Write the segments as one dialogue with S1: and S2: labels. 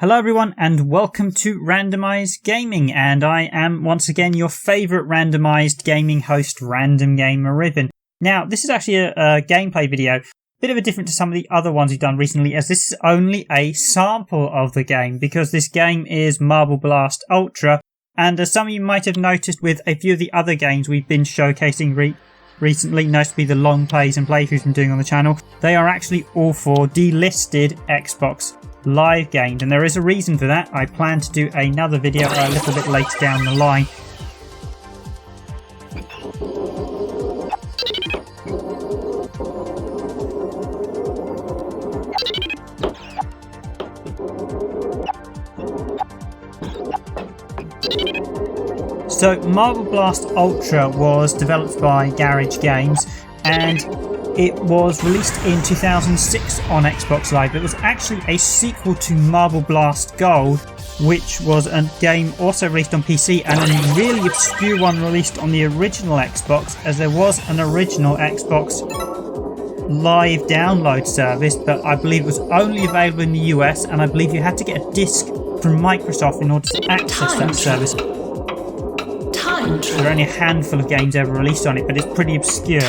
S1: Hello everyone and welcome to Randomized Gaming, and I am once again your favourite randomised gaming host, Random Gamer Riven. Now this is actually a gameplay video, bit of a different to some of the other ones we've done recently, as this is only a sample of the game because this game is Marble Blast Ultra, and as some of you might have noticed with a few of the other games we've been showcasing recently, notably the long plays and playthroughs I'm doing on the channel, they are actually all for delisted Xbox Live games, and there is a reason for that. I plan to do another video a little bit later down the line. So Marble Blast Ultra was developed by GarageGames and it was released in 2006 on Xbox Live. It was actually a sequel to Marble Blast Gold, which was a game also released on PC, and a really obscure one released on the original Xbox, as there was an original Xbox Live download service, but I believe it was only available in the US, and I believe you had to get a disc from Microsoft in order to access that service. There are only a handful of games ever released on it, but it's pretty obscure.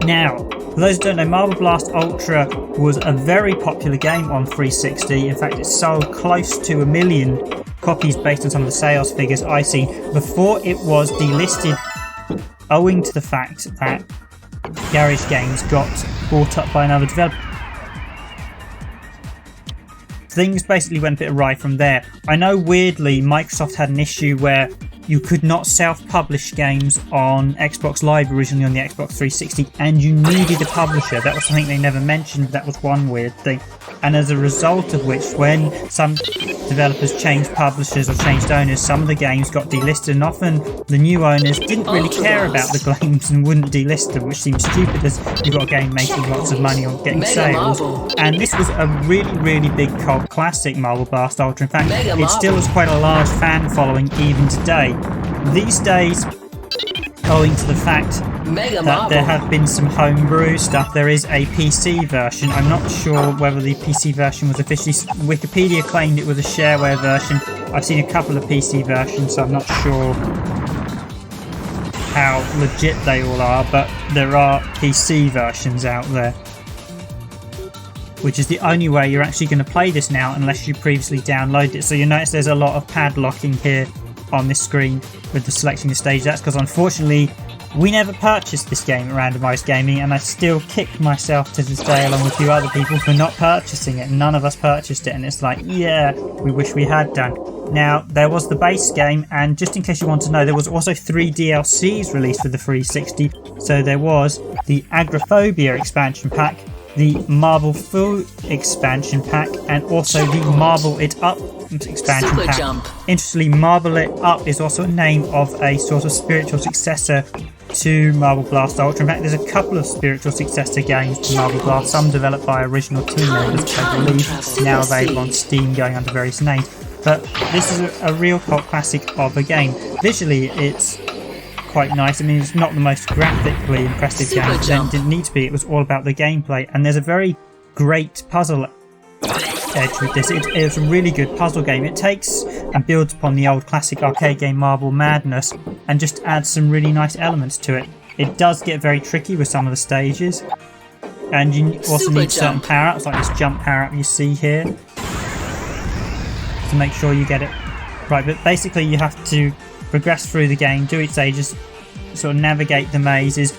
S1: Now, for those who don't know, Marble Blast Ultra was a very popular game on 360. In fact, it sold close to 1 million copies based on some of the sales figures I've seen before it was delisted, owing to the fact that GarageGames got bought up by another developer. Things basically went a bit awry from there. I know weirdly Microsoft had an issue where you could not self-publish games on Xbox Live originally on the Xbox 360, and you needed a publisher. That was something they never mentioned. That was one weird thing. And as a result of which, when some developers changed publishers or changed owners, some of the games got delisted, and often the new owners didn't really care about the games and wouldn't delist them, which seems stupid as you've got a game making lots of money on getting sales. And this was a really big cult classic, Marble Blast Ultra. In fact, it still has quite a large fan following even today. These days, owing to the fact that there have been some homebrew stuff, there is a PC version. I'm not sure whether the PC version was officially... Wikipedia claimed it was a shareware version. I've seen a couple of PC versions, so I'm not sure how legit they all are, but there are PC versions out there, which is the only way you're actually going to play this now unless you previously downloaded it. So you'll notice there's a lot of padlocking here on this screen with the selecting the stage. That's because unfortunately we never purchased this game at Randomized Gaming, and I still kick myself to this day along with a few other people for not purchasing it. None of us purchased it, and it's like, yeah, we wish we had done. Now, there was the base game, and just in case you want to know, there was also 3 DLCs released for the 360. So there was the Agoraphobia expansion pack, the Marble Fu expansion pack, and also the Marble It Up expansion pack. Interestingly, Marble It Up is also a name of a sort of spiritual successor to Marble Blast Ultra. In fact, there's a couple of spiritual successor games to Marble Blast, some developed by original team members, I believe, now available on Steam going under various names. But this is a real cult classic of a game. Visually, it's quite nice. I mean, it's not the most graphically impressive game, but then it didn't need to be. It was all about the gameplay, and there's a very great puzzle edge with this. It's a really good puzzle game. It takes and builds upon the old classic arcade game Marble Madness and just adds some really nice elements to it. It does get very tricky with some of the stages, and you also need certain power-ups, like this jump power-up you see here, to make sure you get it right. But basically you have to progress through the game, do its stages, sort of navigate the mazes.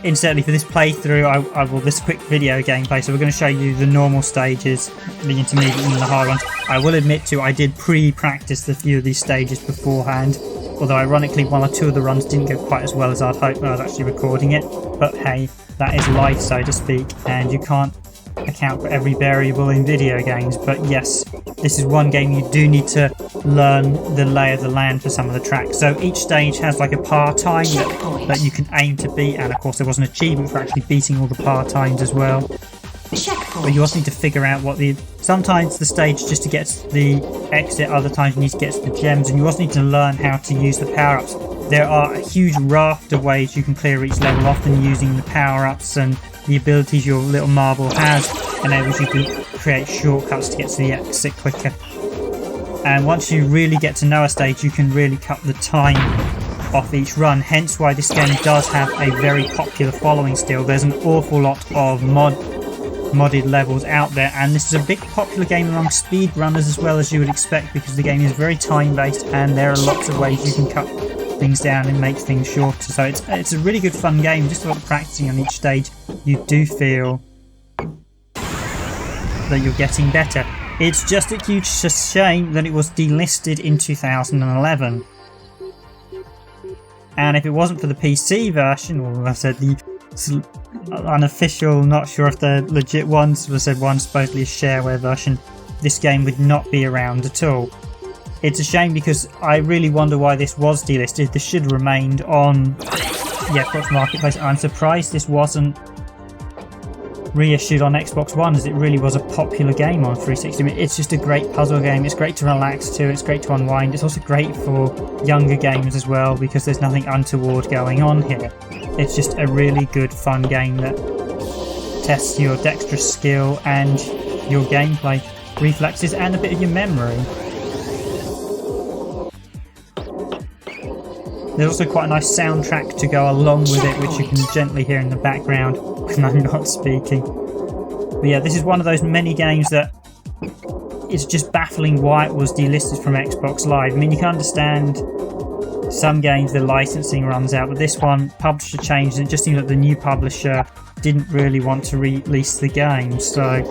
S1: Incidentally, for this playthrough, I will this quick video gameplay, so we're going to show you the normal stages, the intermediate and the hard ones. I will admit to, I did pre-practice a few of these stages beforehand, although ironically 1 or 2 of the runs didn't go quite as well as I'd hoped when I was actually recording it. But hey, that is life, so to speak, and you can't account for every variable in video games. But yes, this is one game you do need to learn the lay of the land for some of the tracks. So each stage has like a par time that you can aim to beat, and of course there was an achievement for actually beating all the par times as well. But you also need to figure out what sometimes the stage just to get to the exit, other times you need to get to the gems, and you also need to learn how to use the power-ups. There are a huge raft of ways you can clear each level, often using the power-ups and the abilities your little marble has. enables you to create shortcuts to get to the exit quicker. And once you really get to know a stage, you can really cut the time off each run, hence why this game does have a very popular following still. There's an awful lot of modded levels out there, and this is a big popular game among speedrunners as well, as you would expect, because the game is very time based and there are lots of ways you can cut things down and make things shorter. So it's a really good fun game. Just a lot of practicing on each stage, you do feel that you're getting better. It's just a huge shame that it was delisted in 2011. And if it wasn't for the PC version, or I said the unofficial, not sure if they're legit ones, I said one supposedly a shareware version, this game would not be around at all. It's a shame because I really wonder why this was delisted. This should have remained on the Xbox Marketplace. I'm surprised this wasn't reissued on Xbox One, as it really was a popular game on 360. I mean, it's just a great puzzle game. It's great to relax to. It's great to unwind. It's also great for younger gamers as well, because there's nothing untoward going on here. It's just a really good fun game that tests your dexterous skill and your gameplay reflexes and a bit of your memory. There's also quite a nice soundtrack to go along with it, which you can gently hear in the background when I'm not speaking. But yeah, this is one of those many games that it's just baffling why it was delisted from Xbox Live. I mean, you can understand some games the licensing runs out, but this one, publisher changed, and it just seems like the new publisher didn't really want to release the game, so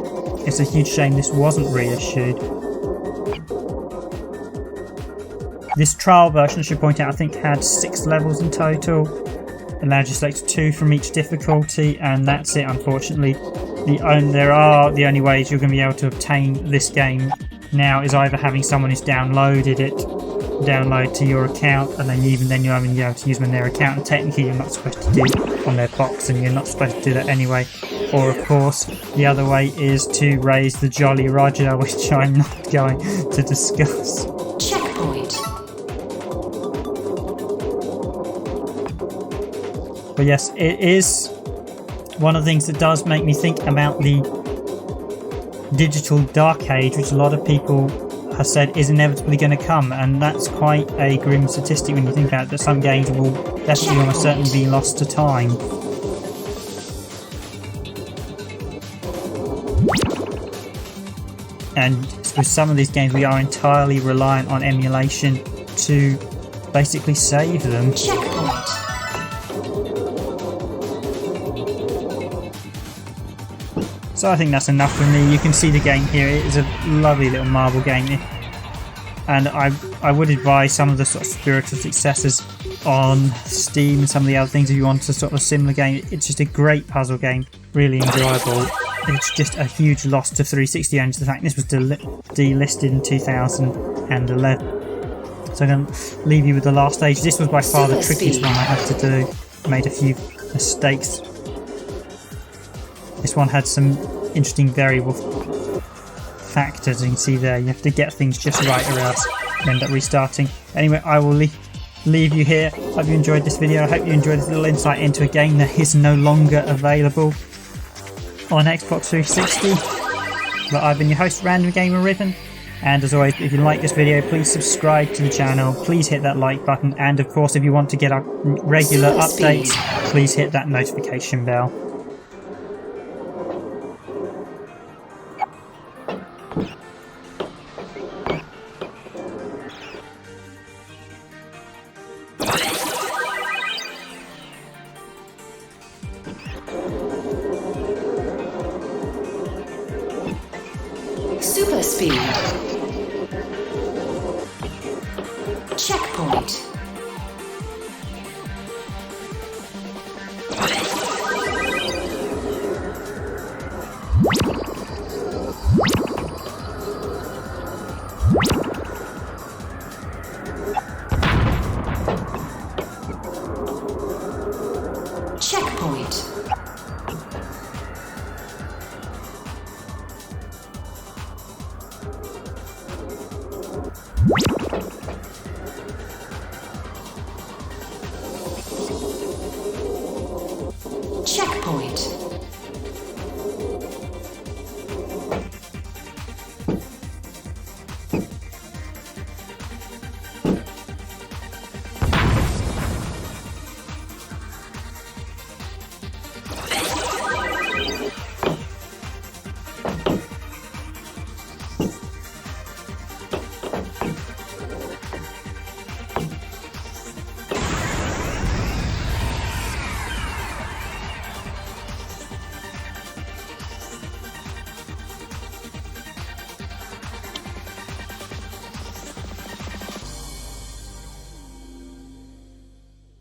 S1: it's a huge shame this wasn't reissued. This trial version, I should point out, I think had 6 levels in total. Allowed you to select 2 from each difficulty, and that's it, unfortunately. The only ways you're going to be able to obtain this game now is either having someone who's downloaded it download to your account, and then even then you're only able to use them in their account, and technically you're not supposed to do it on their box, and you're not supposed to do that anyway. Or of course, the other way is to raise the Jolly Roger, which I'm not going to discuss.
S2: Checkpoint.
S1: But yes, it is one of the things that does make me think about the digital dark age, which a lot of people have said is inevitably going to come, and that's quite a grim statistic when you think about it, that some games will definitely almost certainly be lost to time. And with some of these games we are entirely reliant on emulation to basically save them.
S2: Checkpoint.
S1: So I think that's enough for me. You can see the game here. It is a lovely little marble game, and I would advise some of the sort of spiritual successors on Steam and some of the other things if you want a sort of a similar game. It's just a great puzzle game, really enjoyable. It's just a huge loss to 360 owns the fact this was delisted in 2011. So I'm going to leave you with the last stage. This was by far the trickiest one I had to do. Made a few mistakes. This one had some interesting variable factors, you can see there. You have to get things just right or else you end up restarting. Anyway, I will leave you here. Hope you enjoyed this video. I hope you enjoyed this little insight into a game that is no longer available on Xbox 360. But I've been your host, Random Gamer Riven, and as always, if you like this video, please subscribe to the channel, please hit that like button, and of course if you want to get our regular updates, please hit that notification bell.
S2: Super speed. Checkpoint.